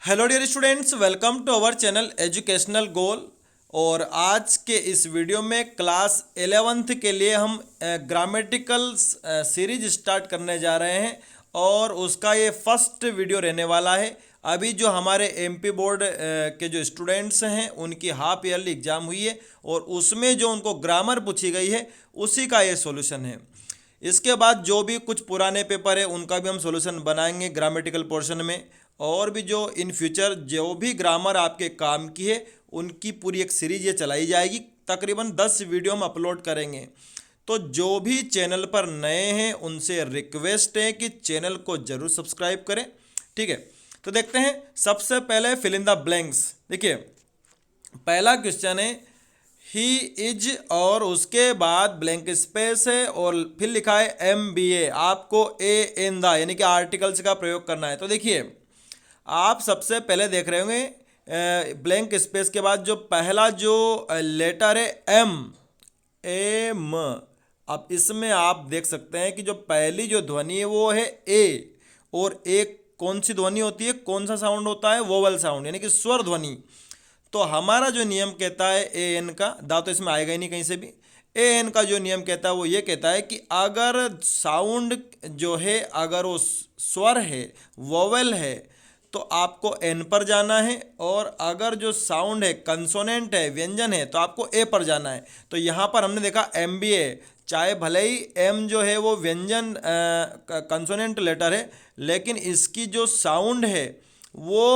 Hello dear students, welcome to our channel educational goal. और आज के इस वीडियो में क्लास 11th के लिए हम ग्रामेटिकल सीरीज स्टार्ट करने जा रहे हैं और उसका ये फर्स्ट वीडियो रहने वाला है। अभी जो हमारे एमपी बोर्ड के जो स्टूडेंट्स हैं उनकी हाफ ईयरली एग्ज़ाम हुई है और उसमें जो उनको ग्रामर पूछी गई है उसी का ये सॉल्यूशन है। इसके बाद जो भी कुछ पुराने पेपर है उनका भी हम सॉल्यूशन बनाएंगे ग्रामेटिकल पोर्शन में। और भी जो इन फ्यूचर जो भी ग्रामर आपके काम की है उनकी पूरी एक सीरीज ये चलाई जाएगी। तकरीबन 10 वीडियो हम अपलोड करेंगे। तो जो भी चैनल पर नए हैं उनसे रिक्वेस्ट है कि चैनल को जरूर सब्सक्राइब करें। ठीक है, तो देखते हैं। सबसे पहले फिल इन द ब्लैंक्स। देखिए, पहला क्वेश्चन है ही इज और उसके बाद ब्लैंक स्पेस है और फिर लिखा है MBA। आपको ए इन द यानी कि आर्टिकल्स का प्रयोग करना है। तो देखिए, आप सबसे पहले देख रहे होंगे ब्लैंक स्पेस के बाद जो पहला जो लेटर है एम। अब इसमें आप देख सकते हैं कि जो पहली जो ध्वनि है वो है ए। और एक कौन सी ध्वनि होती है, कौन सा साउंड होता है, वोवल साउंड यानी कि स्वर ध्वनि। तो हमारा जो नियम कहता है AN का, दा तो इसमें आएगा ही नहीं कहीं से भी। AN का जो नियम कहता है वो ये कहता है कि अगर साउंड जो है, अगर वो स्वर है, वोवेल है, तो आपको N पर जाना है। और अगर जो साउंड है, कंसोनेंट है, व्यंजन है, तो आपको A पर जाना है। तो यहाँ पर हमने देखा MBA, चाहे भले ही M जो है वो व्यंजन कंसोनेंट लेटर है, लेकिन इसकी जो साउंड है वो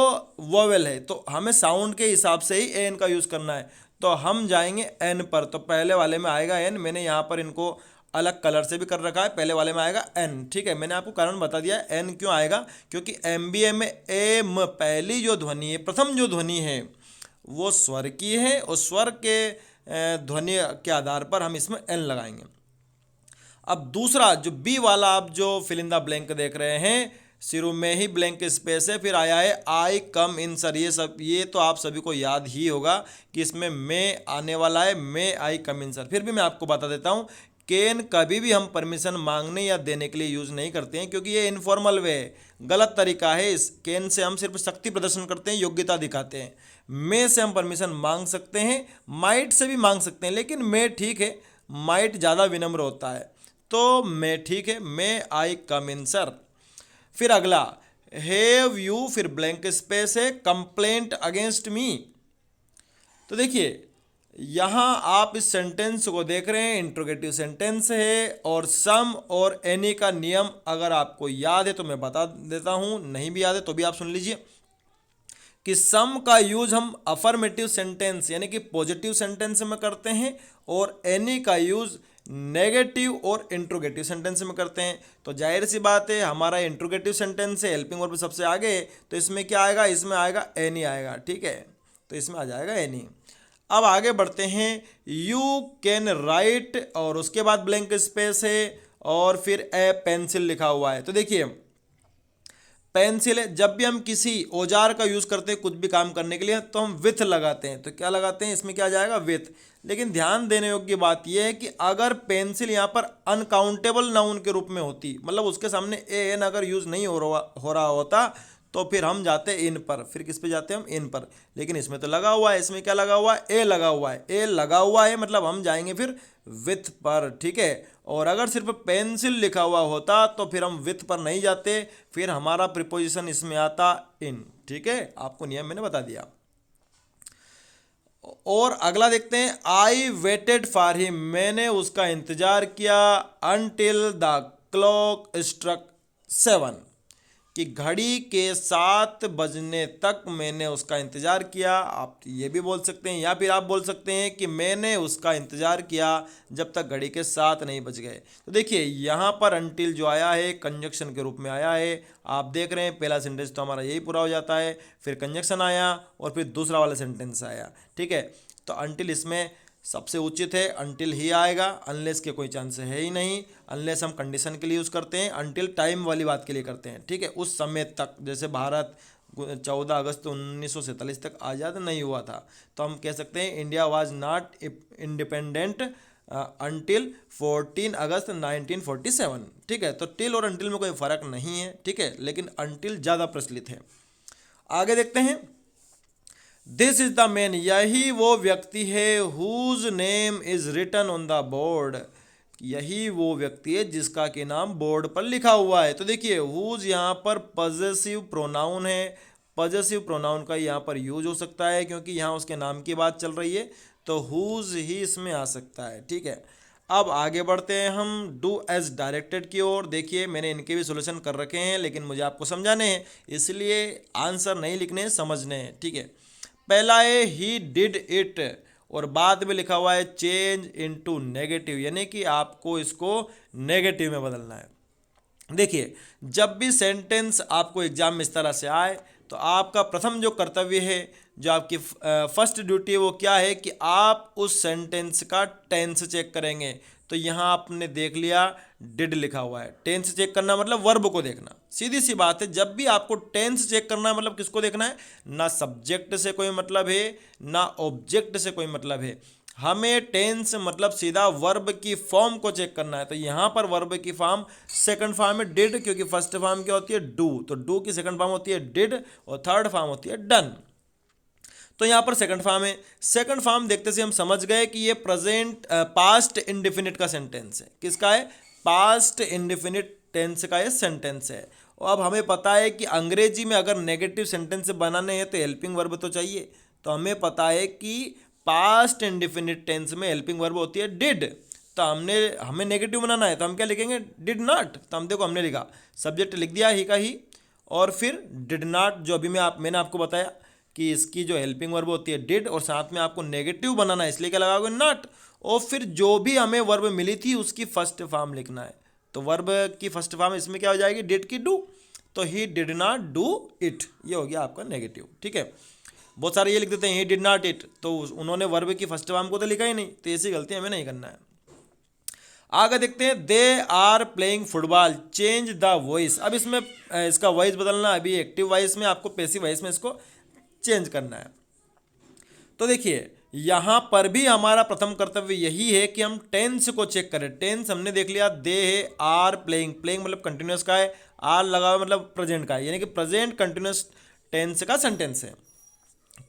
वोवेल है। तो हमें साउंड के हिसाब से ही एन का यूज़ करना है। तो हम जाएंगे एन पर। तो पहले वाले में आएगा एन। मैंने यहाँ पर इनको अलग कलर से भी कर रखा है। पहले वाले में आएगा एन। ठीक है, मैंने आपको कारण बता दिया है एन क्यों आएगा, क्योंकि MBA में एम पहली जो ध्वनि है, प्रथम जो ध्वनि है वो स्वर की है और स्वर के ध्वनि के आधार पर हम इसमें एन लगाएंगे। अब दूसरा जो बी वाला आप जो फिल इन द ब्लैंक देख रहे हैं, शुरू में ही ब्लैंक स्पेस है, फिर आया है आई कम इन सर। ये तो आप सभी को याद ही होगा कि इसमें मैं आने वाला है, मैं आई कम इन सर। फिर भी मैं आपको बता देता हूँ, केन कभी भी हम परमिशन मांगने या देने के लिए यूज़ नहीं करते हैं, क्योंकि ये इनफॉर्मल वे है, गलत तरीका है। इस केन से हम सिर्फ शक्ति प्रदर्शन करते हैं, योग्यता दिखाते हैं। मैं से हम परमिशन मांग सकते हैं, माइट से भी मांग सकते हैं, लेकिन मैं ठीक है, माइट ज़्यादा विनम्र होता है। तो मैं ठीक है, मैं आई कम इन सर। फिर अगला हैव यू, फिर ब्लैंक स्पेस है, कंप्लेंट अगेंस्ट मी। तो देखिए, यहां आप इस सेंटेंस को देख रहे हैं, इंट्रोगेटिव सेंटेंस है और सम और एनी का नियम अगर आपको याद है तो मैं बता देता हूं, नहीं भी याद है तो भी आप सुन लीजिए कि सम का यूज हम अफर्मेटिव सेंटेंस यानी कि पॉजिटिव सेंटेंस में करते हैं और एनी का यूज नेगेटिव और इंट्रोगेटिव सेंटेंस में करते हैं। तो जाहिर सी बात है, हमारा इंट्रोगेटिव सेंटेंस है, हेल्पिंग वर्ब सबसे आगे, तो इसमें क्या आएगा, इसमें आएगा एनी आएगा। ठीक है, तो इसमें आ जाएगा एनी। अब आगे बढ़ते हैं, यू कैन राइट और उसके बाद ब्लैंक स्पेस है और फिर ए पेंसिल लिखा हुआ है। तो देखिए, पेंसिल है, जब भी हम किसी औजार का यूज़ करते हैं कुछ भी काम करने के लिए तो हम विथ लगाते हैं। तो क्या लगाते हैं, इसमें क्या आ जाएगा, विथ। लेकिन ध्यान देने योग्य बात यह है कि अगर पेंसिल यहाँ पर अनकाउंटेबल नाउन के रूप में होती, मतलब उसके सामने एन अगर यूज़ नहीं हो रहा होता, तो फिर हम जाते इन पर। फिर किस पे जाते हैं, हम इन पर। लेकिन इसमें तो लगा हुआ है, इसमें क्या लगा हुआ है, ए लगा हुआ है। ए लगा हुआ है मतलब हम जाएंगे फिर विथ पर। ठीक है, और अगर सिर्फ पेंसिल लिखा हुआ होता तो फिर हम विथ पर नहीं जाते, फिर हमारा प्रीपोजिशन इसमें आता इन। ठीक है, आपको नियम मैंने बता दिया। और अगला देखते हैं, आई वेटेड फॉर हिम, मैंने उसका इंतजार किया, अनटिल द क्लॉक स्ट्रक 7, कि घड़ी के 7 बजने तक मैंने उसका इंतज़ार किया। आप ये भी बोल सकते हैं, या फिर आप बोल सकते हैं कि मैंने उसका इंतज़ार किया जब तक घड़ी के 7 नहीं बज गए। तो देखिए, यहाँ पर अनटिल जो आया है कंजक्शन के रूप में आया है। आप देख रहे हैं पहला सेंटेंस तो हमारा यही पूरा हो जाता है, फिर कंजक्शन आया और फिर दूसरा वाला सेंटेंस आया। ठीक है, तो अनटिल इसमें सबसे उचित है, अनटिल ही आएगा, अनलेस के कोई चांस है ही नहीं। अनलेस हम कंडीशन के लिए यूज़ करते हैं, अनटिल टाइम वाली बात के लिए करते हैं। ठीक है, उस समय तक, जैसे भारत 14 अगस्त 1947 तक आज़ाद नहीं हुआ था, तो हम कह सकते हैं India was not independent until 14 अगस्त 1947। ठीक है, तो टिल और अनटिल में कोई फ़र्क नहीं है। ठीक है, लेकिन अनटिल ज़्यादा प्रचलित है। आगे देखते हैं, दिस इज द मैन, यही वो व्यक्ति है, whose name is written on the board, यही वो व्यक्ति है जिसका के नाम बोर्ड पर लिखा हुआ है। तो देखिए हुज यहाँ पर पॉजेसिव प्रोनाउन है, पॉजेसिव प्रोनाउन का यहाँ पर यूज हो सकता है क्योंकि यहाँ उसके नाम की बात चल रही है, तो हुज ही इसमें आ सकता है। ठीक है, अब आगे बढ़ते हैं हम डू एज डायरेक्टेड की ओर। देखिए मैंने इनके भी सोल्यूशन कर रखे हैं, लेकिन मुझे आपको समझाने हैं, इसलिए आंसर नहीं लिखने हैं, समझने हैं। ठीक है, पहला है ही डिड इट, और बाद में लिखा हुआ है चेंज इनटू नेगेटिव, यानी कि आपको इसको नेगेटिव में बदलना है। देखिए जब भी सेंटेंस आपको एग्जाम में इस तरह से आए तो आपका प्रथम जो कर्तव्य है, जो आपकी फर्स्ट ड्यूटी है, वो क्या है कि आप उस सेंटेंस का टेंस चेक करेंगे। तो यहाँ आपने देख लिया डिड लिखा हुआ है, टेंस चेक करना मतलब वर्ब को देखना, सीधी सी बात है। जब भी आपको टेंस चेक करना है मतलब किसको देखना है, ना सब्जेक्ट से कोई मतलब है ना ऑब्जेक्ट से कोई मतलब है, हमें टेंस मतलब सीधा वर्ब की फॉर्म को चेक करना है। तो यहाँ पर वर्ब की फॉर्म सेकंड फॉर्म है डिड, क्योंकि फर्स्ट फॉर्म क्या होती है डू, तो डू की सेकंड फॉर्म होती है डिड और थर्ड फॉर्म होती है डन। तो यहाँ पर सेकंड फॉर्म है, सेकंड फॉर्म देखते से हम समझ गए कि ये प्रेजेंट पास्ट इंडेफिनिट का सेंटेंस है। किसका है, पास्ट इंडेफिनिट टेंस का ये सेंटेंस है। और अब हमें पता है कि अंग्रेजी में अगर नेगेटिव सेंटेंस बनाने हैं तो हेल्पिंग वर्ब तो चाहिए, तो हमें पता है कि पास्ट इंडेफिनिट टेंस में हेल्पिंग वर्ब होती है डिड। तो हमें नेगेटिव बनाना है तो हम क्या लिखेंगे, डिड नॉट। तो हम देखो हमने लिखा सब्जेक्ट लिख दिया ही का ही, और फिर डिड नॉट, जो अभी मैंने आपको बताया कि इसकी जो हेल्पिंग वर्ब होती है डिड, और साथ में आपको नेगेटिव बनाना है इसलिए क्या लगाओगे नॉट, और फिर जो भी हमें वर्ब मिली थी उसकी फर्स्ट फॉर्म लिखना है। तो वर्ब की फर्स्ट फॉर्म इसमें क्या हो जाएगी, डिड की डू, तो he did not do it, ये हो गया आपका नेगेटिव। ठीक है, बहुत सारे ये लिख देते हैं ही डिड नॉट इट, तो उन्होंने वर्ब की फर्स्ट फॉर्म को तो लिखा ही नहीं, तो ऐसी गलती हमें नहीं करना है। आगे देखते हैं they are playing football, change the voice. अब इसमें इसका वॉइस बदलना, अभी एक्टिव वॉइस में आपको पैसिव वॉइस में इसको चेंज करना है। तो देखिए यहाँ पर भी हमारा प्रथम कर्तव्य यही है कि हम टेंस को चेक करें। टेंस हमने देख लिया, दे है आर प्लेइंग, प्लेइंग मतलब कंटिन्यूस का है, आर लगा हुआ मतलब प्रेजेंट का है, यानी कि प्रेजेंट कंटिन्यूस टेंस का सेंटेंस है,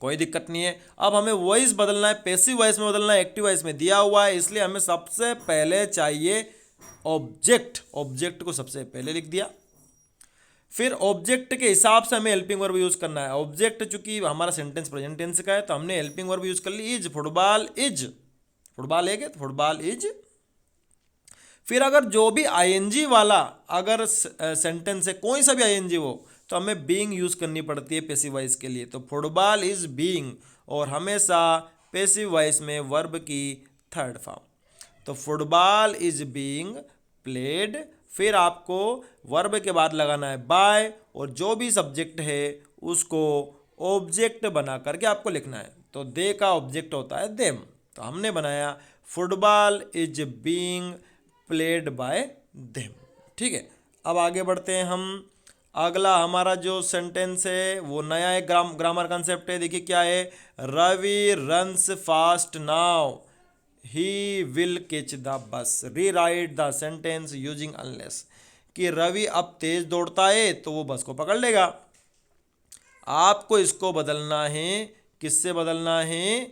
कोई दिक्कत नहीं है। अब हमें वॉइस बदलना है, पैसिव वॉइस में बदलना है, एक्टिव वॉइस में दिया हुआ है, इसलिए हमें सबसे पहले चाहिए ऑब्जेक्ट, ऑब्जेक्ट को सबसे पहले लिख दिया। फिर ऑब्जेक्ट के हिसाब से हमें हेल्पिंग वर्ब यूज करना है। ऑब्जेक्ट चूंकि हमारा सेंटेंस प्रेजेंट टेंस का है तो हमने हेल्पिंग वर्ब यूज कर ली इज, फुटबॉल इज, फुटबॉल है क्या, फुटबॉल इज। फिर अगर जो भी आईएनजी वाला अगर सेंटेंस है, कोई सा भी आईएनजी हो, तो हमें बीइंग यूज करनी पड़ती है पैसिव वॉइस के लिए। तो फुटबॉल इज बीइंग, और हमेशा पैसिव वॉइस में वर्ब की थर्ड फॉर्म। तो फुटबॉल इज बीइंग प्लेड, फिर आपको वर्ब के बाद लगाना है बाय, और जो भी सब्जेक्ट है उसको ऑब्जेक्ट बना करके आपको लिखना है। तो दे का ऑब्जेक्ट होता है देम, तो हमने बनाया football is being played by them. ठीक है, अब आगे बढ़ते हैं हम। अगला हमारा जो सेंटेंस है वो नया एक ग्रामर कॉन्सेप्ट है। देखिए क्या है, Ravi runs fast now he will catch the bus, rewrite the sentence using unless, कि रवि अब तेज दौड़ता है तो वो बस को पकड़ लेगा। आपको इसको बदलना है, किससे बदलना है,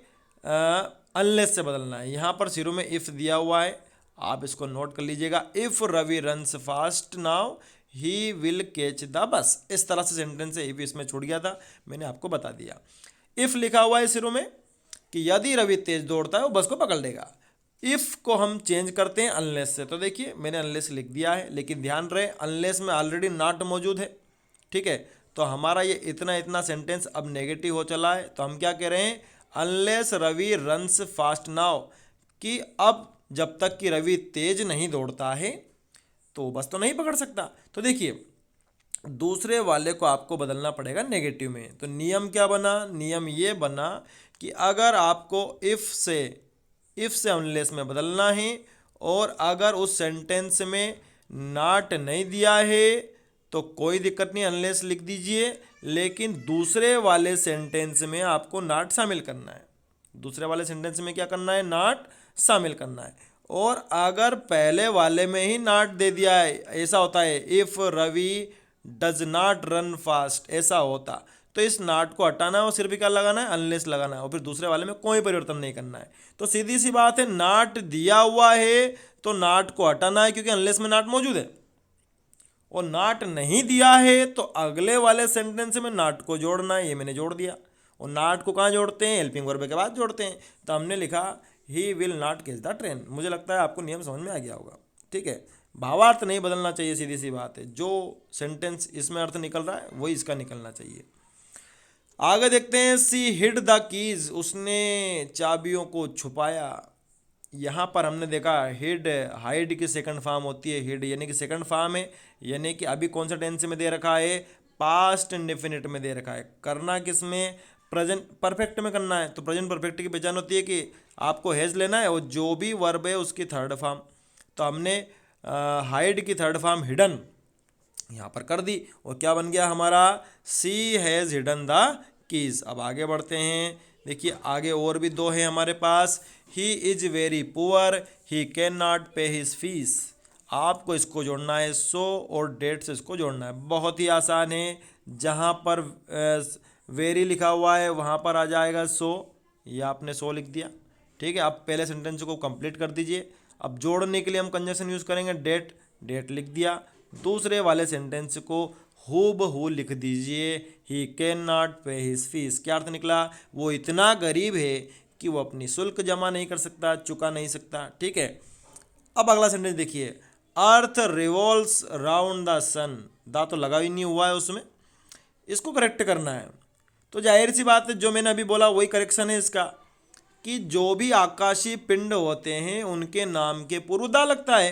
अनलेस से बदलना है। यहाँ पर शुरू में इफ दिया हुआ है, आप इसको नोट कर लीजिएगा, if Ravi runs fast now he will catch the bus. इस तरह से सेंटेंस है, इफ इसमें छूट गया था, मैंने आपको बता दिया। इफ लिखा हुआ है शुरू में कि यदि रवि तेज दौड़ता है वो बस को पकड़ लेगा। इफ को हम चेंज करते हैं अनलेस से, तो देखिए मैंने अनलेस लिख दिया है, लेकिन ध्यान रहे अनलेस में ऑलरेडी नॉट मौजूद है। ठीक है, तो हमारा ये इतना इतना सेंटेंस अब नेगेटिव हो चला है, तो हम क्या कह रहे हैं, unless Ravi runs fast now, कि अब जब तक कि रवि तेज नहीं दौड़ता है तो बस तो नहीं पकड़ सकता। तो देखिए दूसरे वाले को आपको बदलना पड़ेगा नेगेटिव में। तो नियम क्या बना, नियम ये बना कि अगर आपको इफ से अनलेस में बदलना है, और अगर उस सेंटेंस में नॉट नहीं दिया है तो कोई दिक्कत नहीं, अनलेस लिख दीजिए, लेकिन दूसरे वाले सेंटेंस में आपको नॉट शामिल करना है। दूसरे वाले सेंटेंस में क्या करना है, नॉट शामिल करना है। और अगर पहले वाले में ही नॉट दे दिया है, ऐसा होता है if Ravi does not run fast, ऐसा होता, तो इस नॉट को हटाना है और सिर्फ क्या लगाना है, अनलेस लगाना है, और फिर दूसरे वाले में कोई परिवर्तन नहीं करना है। तो सीधी सी बात है, नॉट दिया हुआ है तो नॉट को हटाना है क्योंकि अनलेस में नॉट मौजूद है, और नॉट नहीं दिया है तो अगले वाले सेंटेंस में नॉट को जोड़ना है। ये मैंने जोड़ दिया। और नॉट को कहाँ जोड़ते हैं, हेल्पिंग वर्ब के बाद जोड़ते हैं। तो हमने लिखा he will not catch the train. मुझे लगता है आपको नियम समझ में आ गया होगा। ठीक है, भावार्थ नहीं बदलना चाहिए, सीधी सी बात है। जो सेंटेंस इसमें अर्थ निकल रहा है वही इसका निकलना चाहिए। आगे देखते हैं, सी हिड द कीज, उसने चाबियों को छुपाया। यहाँ पर हमने देखा हिड, हाइड की सेकंड फॉर्म होती है हिड, यानी कि सेकंड फॉर्म है, यानी कि अभी कौन सा टेंस में दे रखा है, पास्ट इंडेफिनिट में दे रखा है। करना किस में, प्रेजेंट परफेक्ट में करना है। तो प्रेजेंट परफेक्ट की पहचान होती है कि आपको हैज लेना है और जो भी वर्ब है उसकी थर्ड फॉर्म। तो हमने हाइड की थर्ड फॉर्म हिडन यहाँ पर कर दी, और क्या बन गया हमारा, सी हैज़ हिडन द कीज। अब आगे बढ़ते हैं, देखिए आगे और भी दो हैं हमारे पास। He is very poor, he can not pay his fees. आपको इसको जोड़ना है, सो और डेट से इसको जोड़ना है। बहुत ही आसान है, जहाँ पर वेरी लिखा हुआ है वहाँ पर आ जाएगा सो, या आपने सो लिख दिया। ठीक है, आप पहले सेंटेंस को कंप्लीट कर दीजिए। अब जोड़ने के लिए हम कंजंक्शन यूज़ करेंगे, डेट, डेट लिख दिया। दूसरे वाले सेंटेंस को हूबहू लिख दीजिए, ही can not pay his fees. क्या अर्थ निकला, वो इतना गरीब है कि वो अपनी शुल्क जमा नहीं कर सकता, चुका नहीं सकता। ठीक है, अब अगला सेंटेंस देखिए, अर्थ रिवॉल्व्स राउंड द सन। दा तो लगा ही नहीं हुआ है उसमें, इसको करेक्ट करना है। तो जाहिर सी बात है, जो मैंने अभी बोला वही करेक्शन है इसका, कि जो भी आकाशीय पिंड होते हैं उनके नाम के पूर्व दा लगता है।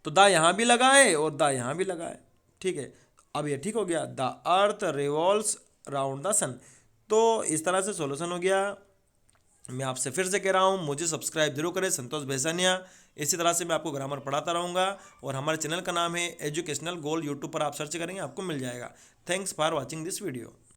तो दा यहाँ भी लगा है और दा यहाँ भी लगा है। ठीक है, अब ये ठीक हो गया, the earth revolves round the sun. तो इस तरह से सॉल्यूशन हो गया। मैं आपसे फिर से कह रहा हूँ, मुझे सब्सक्राइब जरूर करें, संतोष भैसानिया। इसी तरह से मैं आपको ग्रामर पढ़ाता रहूँगा, और हमारे चैनल का नाम है एजुकेशनल गोल। यूट्यूब पर आप सर्च करेंगे आपको मिल जाएगा। Thanks for watching this video.